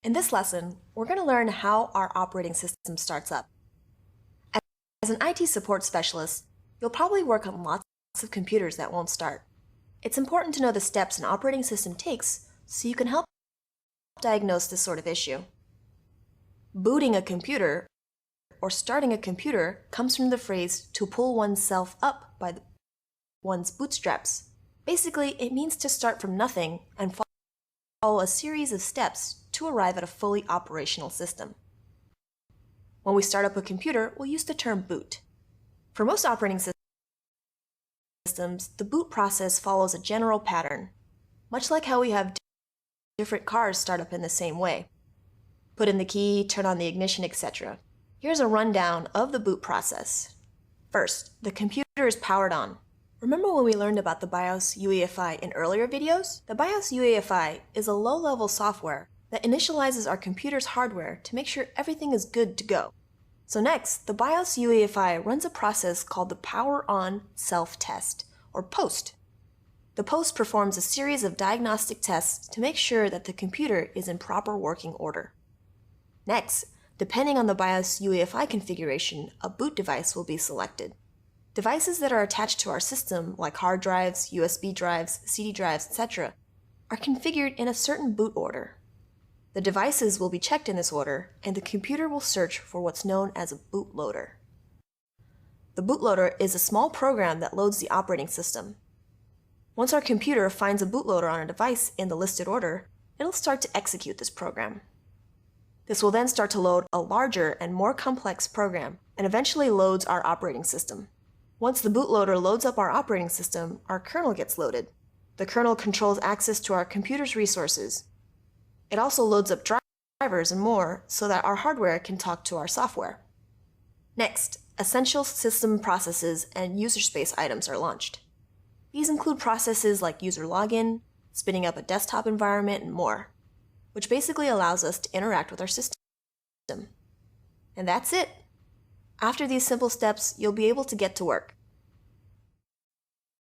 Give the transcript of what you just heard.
In this lesson, we're going to learn how our operating system starts up. As an IT support specialist, you'll probably work on lots of computers that won't start. It's important to know the steps an operating system takes so you can help diagnose this sort of issue. Booting a computer or starting a computer comes from the phrase to pull oneself up by one's bootstraps. Basically, it means to start from nothing and follow a series of steps to arrive at a fully operational system. When we start up a computer, we'll use the term boot. For most operating systems, the boot process follows a general pattern, much like how we have different cars start up in the same way. Put in the key, turn on the ignition, etc. Here's a rundown of the boot process. First, the computer is powered on. Remember when we learned about the BIOS UEFI in earlier videos? The BIOS UEFI is a low-level software that initializes our computer's hardware to make sure everything is good to go. So next, the BIOS UEFI runs a process called the Power On Self-Test, or POST. The POST performs a series of diagnostic tests to make sure that the computer is in proper working order. Next, depending on the BIOS UEFI configuration, a boot device will be selected. Devices that are attached to our system, like hard drives, USB drives, CD drives, etc., are configured in a certain boot order. The devices will be checked in this order, and the computer will search for what's known as a bootloader. The bootloader is a small program that loads the operating system. Once our computer finds a bootloader on a device in the listed order, it'll start to execute this program. This will then start to load a larger and more complex program, and eventually loads our operating system. Once the bootloader loads up our operating system, our kernel gets loaded. The kernel controls access to our computer's resources. It also loads up drivers and more so that our hardware can talk to our software. Next, essential system processes and user space items are launched. These include processes like user login, spinning up a desktop environment, and more, which basically allows us to interact with our system. And that's it. After these simple steps, you'll be able to get to work.